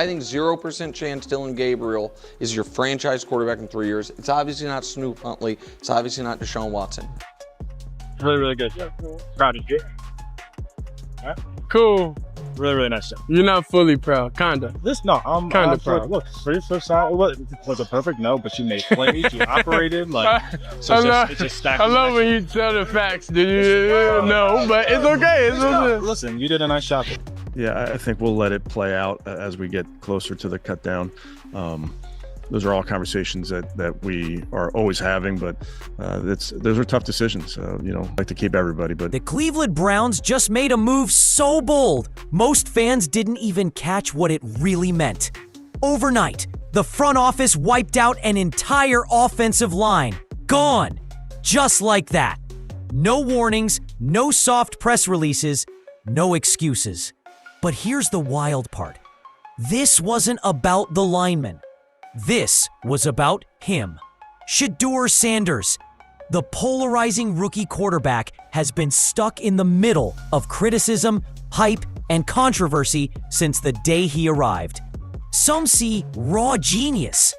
I think 0% chance Dillon Gabriel is your franchise quarterback in 3 years. It's obviously not Snoop Huntley. It's obviously not Deshaun Watson. Really, really good. Proud of you. Yeah. Cool. Really, really nice job. You're not fully proud, kinda. I'm kinda proud. Look, first side, it was a perfect no, but you made plays, you operated, like, so it's just stacked. I love when you tell the facts, did you? No, but it's okay. Listen, you did a nice job. Yeah, I think we'll let it play out as we get closer to the cut down. Those are all conversations that we are always having, but those are tough decisions. Like to keep everybody. But the Cleveland Browns just made a move so bold, most fans didn't even catch what it really meant. Overnight, the front office wiped out an entire offensive line. Gone. Just like that. No warnings, no soft press releases, no excuses. But here's the wild part. This wasn't about the linemen. This was about him. Shedeur Sanders, the polarizing rookie quarterback, has been stuck in the middle of criticism, hype, and controversy since the day he arrived. Some see raw genius.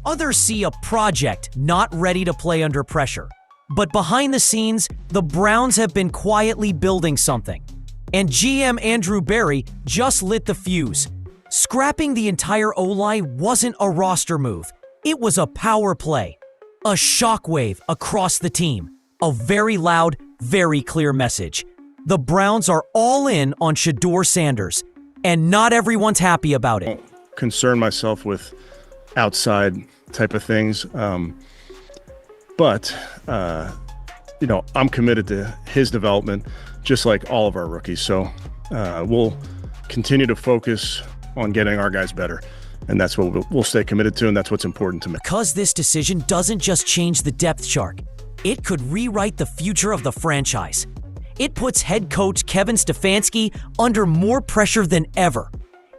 Others see a project not ready to play under pressure. But behind the scenes, the Browns have been quietly building something. And GM Andrew Berry just lit the fuse. Scrapping the entire O-line wasn't a roster move. It was a power play. A shockwave across the team. A very loud, very clear message. The Browns are all in on Shedeur Sanders, and not everyone's happy about it. Concern myself with outside type of things. But I'm committed to his development, just like all of our rookies. So we'll continue to focus on getting our guys better. And that's what we'll stay committed to, and that's what's important to me. Because this decision doesn't just change the depth chart, it could rewrite the future of the franchise. It puts head coach Kevin Stefanski under more pressure than ever.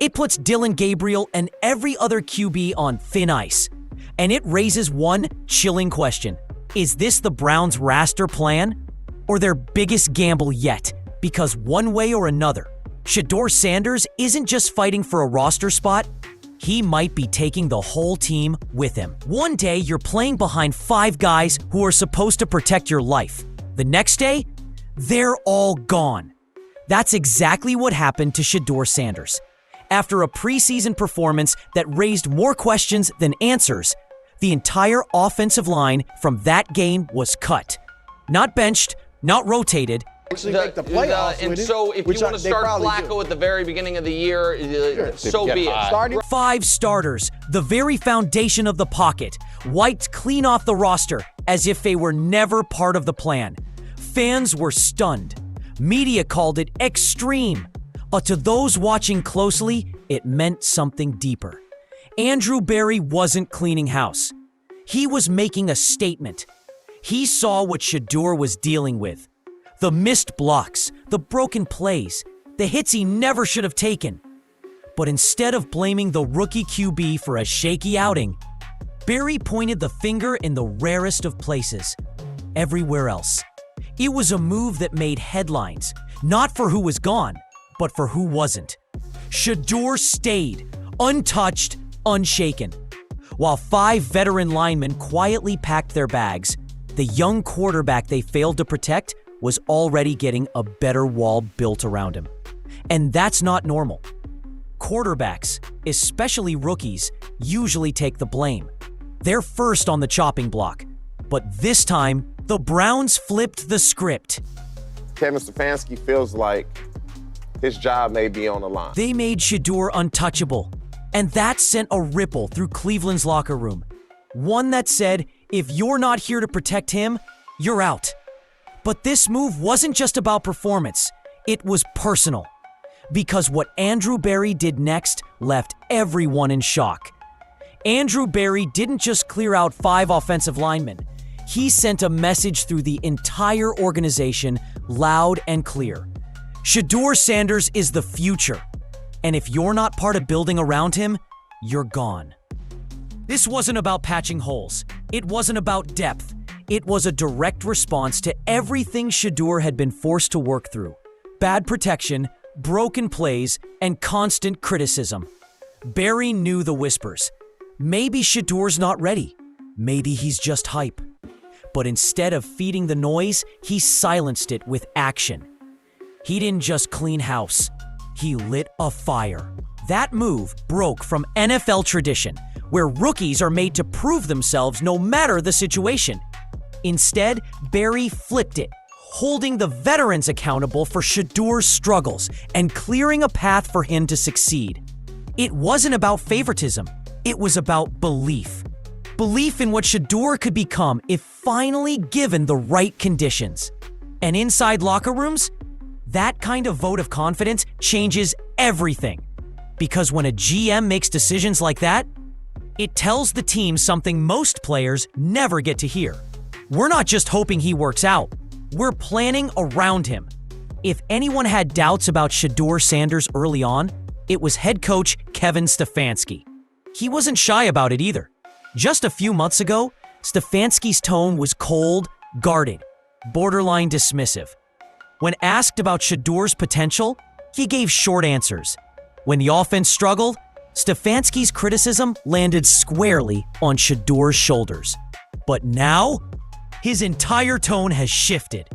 It puts Dillon Gabriel and every other QB on thin ice. And it raises one chilling question. Is this the Browns' raster plan? Or their biggest gamble yet? Because one way or another, Shedeur Sanders isn't just fighting for a roster spot, he might be taking the whole team with him. One day, you're playing behind 5 guys who are supposed to protect your life. The next day, they're all gone. That's exactly what happened to Shedeur Sanders. After a preseason performance that raised more questions than answers, the entire offensive line from that game was cut. Not benched, not rotated. Actually make the playoffs and so if you want to start Flacco at the very beginning of the year, so be it. 5 starters, the very foundation of the pocket, wiped clean off the roster as if they were never part of the plan. Fans were stunned. Media called it extreme. But to those watching closely, it meant something deeper. Andrew Berry wasn't cleaning house. He was making a statement. He saw what Shedeur was dealing with. The missed blocks, the broken plays, the hits he never should have taken. But instead of blaming the rookie QB for a shaky outing, Berry pointed the finger in the rarest of places, everywhere else. It was a move that made headlines, not for who was gone, but for who wasn't. Shedeur stayed, untouched, unshaken. While 5 veteran linemen quietly packed their bags, the young quarterback they failed to protect was already getting a better wall built around him. And that's not normal. Quarterbacks, especially rookies, usually take the blame. They're first on the chopping block. But this time, the Browns flipped the script. Kevin Stefanski feels like his job may be on the line. They made Shedeur untouchable. And that sent a ripple through Cleveland's locker room. One that said, if you're not here to protect him, you're out. But this move wasn't just about performance. It was personal. Because what Andrew Berry did next left everyone in shock. Andrew Berry didn't just clear out 5 offensive linemen. He sent a message through the entire organization, loud and clear. Shedeur Sanders is the future. And if you're not part of building around him, you're gone. This wasn't about patching holes. It wasn't about depth. It was a direct response to everything Shedeur had been forced to work through. Bad protection, broken plays, and constant criticism. Barry knew the whispers. Maybe Shedeur's not ready. Maybe he's just hype. But instead of feeding the noise, he silenced it with action. He didn't just clean house. He lit a fire. That move broke from NFL tradition, where rookies are made to prove themselves no matter the situation. Instead, Barry flipped it, holding the veterans accountable for Shedeur's struggles and clearing a path for him to succeed. It wasn't about favoritism. It was about belief. Belief in what Shedeur could become if finally given the right conditions. And inside locker rooms, that kind of vote of confidence changes everything. Because when a GM makes decisions like that, it tells the team something most players never get to hear. We're not just hoping he works out. We're planning around him. If anyone had doubts about Shedeur Sanders early on, it was head coach Kevin Stefanski. He wasn't shy about it either. Just a few months ago, Stefanski's tone was cold, guarded, borderline dismissive. When asked about Shedeur's potential, he gave short answers. When the offense struggled, Stefanski's criticism landed squarely on Shedeur's shoulders. But now, his entire tone has shifted.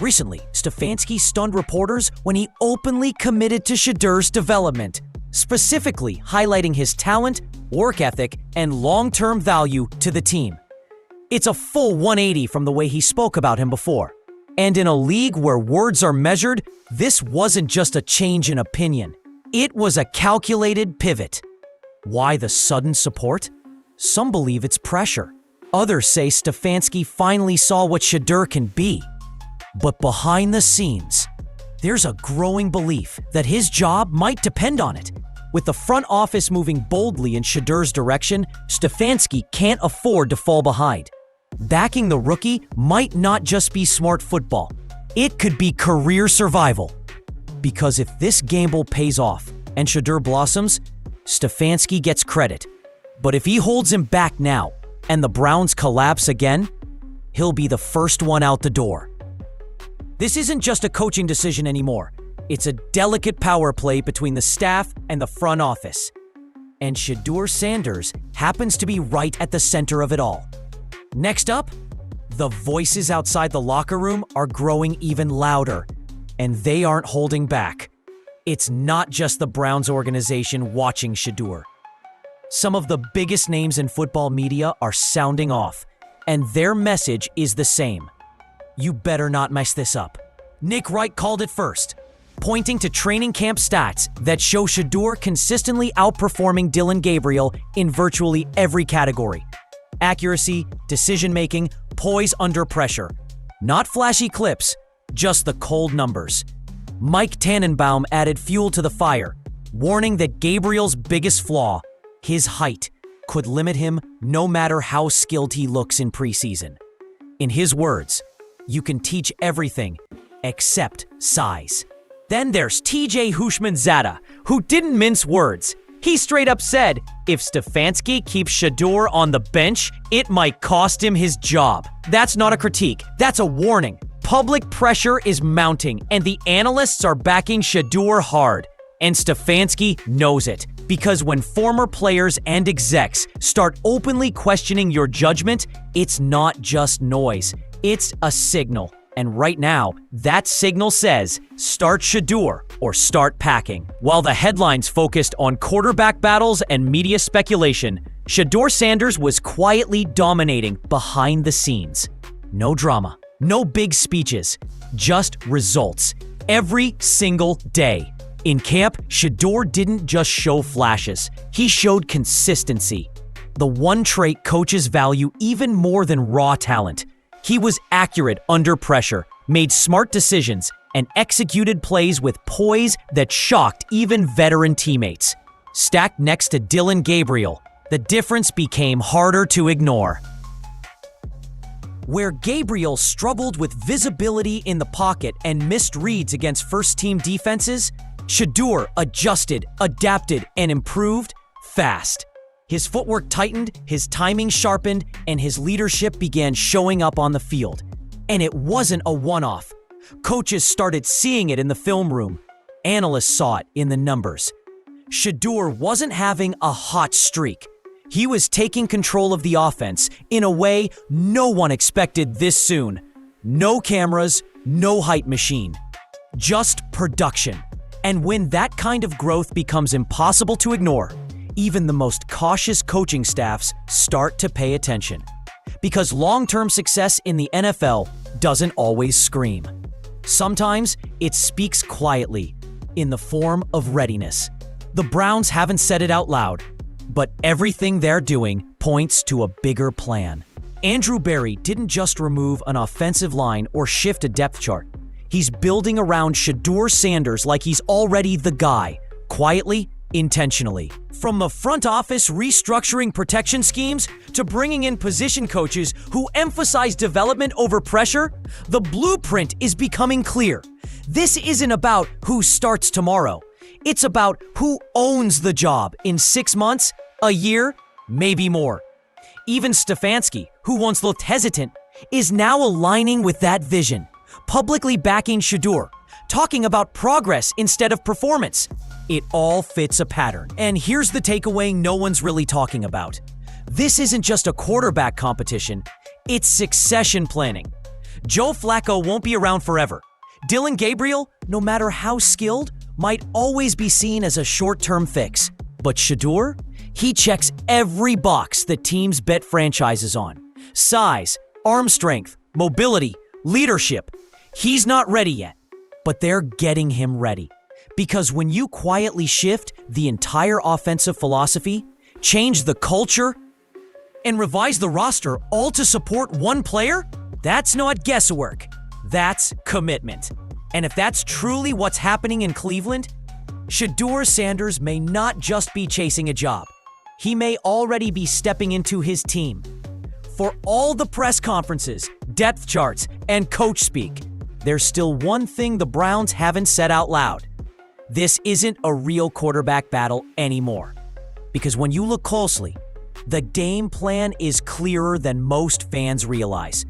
Recently, Stefanski stunned reporters when he openly committed to Shedeur's development, specifically highlighting his talent, work ethic, and long-term value to the team. It's a full 180 from the way he spoke about him before. And in a league where words are measured, this wasn't just a change in opinion. It was a calculated pivot. Why the sudden support? Some believe it's pressure. Others say Stefanski finally saw what Shedeur can be. But behind the scenes, there's a growing belief that his job might depend on it. With the front office moving boldly in Shedeur's direction, Stefanski can't afford to fall behind. Backing the rookie might not just be smart football. It could be career survival. Because if this gamble pays off and Shedeur blossoms, Stefanski gets credit. But if he holds him back now and the Browns collapse again, he'll be the first one out the door. This isn't just a coaching decision anymore. It's a delicate power play between the staff and the front office. And Shedeur Sanders happens to be right at the center of it all. Next up, the voices outside the locker room are growing even louder, and they aren't holding back. It's not just the Browns organization watching Shedeur. Some of the biggest names in football media are sounding off, and their message is the same. You better not mess this up. Nick Wright called it first, pointing to training camp stats that show Shedeur consistently outperforming Dillon Gabriel in virtually every category. Accuracy, decision-making, poise under pressure. Not flashy clips, just the cold numbers. Mike Tannenbaum added fuel to the fire, warning that Gabriel's biggest flaw, his height, could limit him no matter how skilled he looks in preseason. In his words, you can teach everything except size. Then there's TJ Hushmanzada, who didn't mince words. He straight up said, if Stefanski keeps Shedeur on the bench, it might cost him his job. That's not a critique, that's a warning. Public pressure is mounting, and the analysts are backing Shedeur hard. And Stefanski knows it, because when former players and execs start openly questioning your judgment, it's not just noise. It's a signal. And right now, that signal says, start Shedeur or start packing. While the headlines focused on quarterback battles and media speculation, Shedeur Sanders was quietly dominating behind the scenes. No drama, no big speeches, just results. Every single day. In camp, Shedeur didn't just show flashes. He showed consistency. The one trait coaches value even more than raw talent. He was accurate under pressure, made smart decisions, and executed plays with poise that shocked even veteran teammates. Stacked next to Dillon Gabriel, the difference became harder to ignore. Where Gabriel struggled with visibility in the pocket and missed reads against first-team defenses, Shedeur adjusted, adapted, and improved fast. His footwork tightened, his timing sharpened, and his leadership began showing up on the field. And it wasn't a one-off. Coaches started seeing it in the film room. Analysts saw it in the numbers. Shedeur wasn't having a hot streak. He was taking control of the offense in a way no one expected this soon. No cameras, no hype machine. Just production. And when that kind of growth becomes impossible to ignore, even the most cautious coaching staffs start to pay attention. Because long-term success in the NFL doesn't always scream. Sometimes it speaks quietly, in the form of readiness. The Browns haven't said it out loud, but everything they're doing points to a bigger plan. Andrew Berry didn't just remove an offensive line or shift a depth chart. He's building around Shedeur Sanders like he's already the guy, quietly, intentionally. From the front office restructuring protection schemes to bringing in position coaches who emphasize development over pressure, the blueprint is becoming clear. This isn't about who starts tomorrow. It's about who owns the job in 6 months, a year, maybe more. Even Stefanski, who once looked hesitant, is now aligning with that vision, publicly backing Shedeur, talking about progress instead of performance. It all fits a pattern. And here's the takeaway no one's really talking about. This isn't just a quarterback competition, it's succession planning. Joe Flacco won't be around forever. Dillon Gabriel, no matter how skilled, might always be seen as a short-term fix. But Shedeur? He checks every box that teams bet franchises on. Size, arm strength, mobility, leadership. He's not ready yet, but they're getting him ready. Because when you quietly shift the entire offensive philosophy, change the culture, and revise the roster all to support one player, that's not guesswork. That's commitment. And if that's truly what's happening in Cleveland, Shedeur Sanders may not just be chasing a job. He may already be stepping into his team. For all the press conferences, depth charts, and coach speak, there's still one thing the Browns haven't said out loud. This isn't a real quarterback battle anymore. Because when you look closely, the game plan is clearer than most fans realize.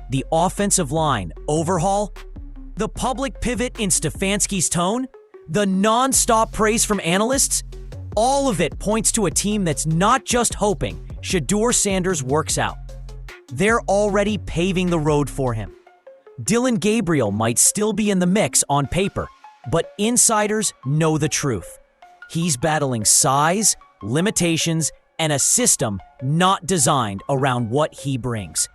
The offensive line overhaul, the public pivot in Stefanski's tone, the non-stop praise from analysts, all of it points to a team that's not just hoping Shedeur Sanders works out. They're already paving the road for him. Dillon Gabriel might still be in the mix on paper, but insiders know the truth. He's battling size, limitations, and a system not designed around what he brings.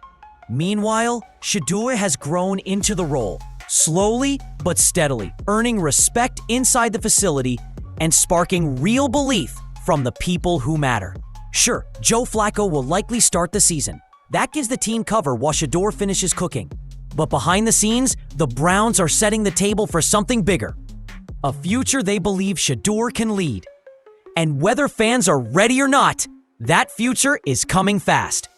Meanwhile, Shedeur has grown into the role, slowly but steadily, earning respect inside the facility and sparking real belief from the people who matter. Sure, Joe Flacco will likely start the season. That gives the team cover while Shedeur finishes cooking. But behind the scenes, the Browns are setting the table for something bigger. A future they believe Shedeur can lead. And whether fans are ready or not, that future is coming fast.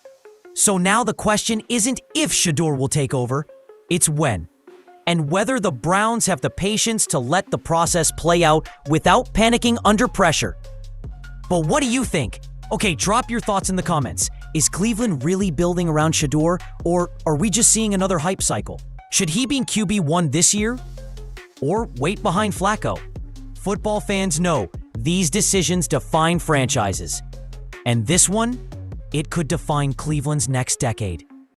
So now the question isn't if Shedeur will take over, it's when. And whether the Browns have the patience to let the process play out without panicking under pressure. But what do you think? Okay, drop your thoughts in the comments. Is Cleveland really building around Shedeur, or are we just seeing another hype cycle? Should he be QB1 this year? Or wait behind Flacco? Football fans know these decisions define franchises. And this one, it could define Cleveland's next decade.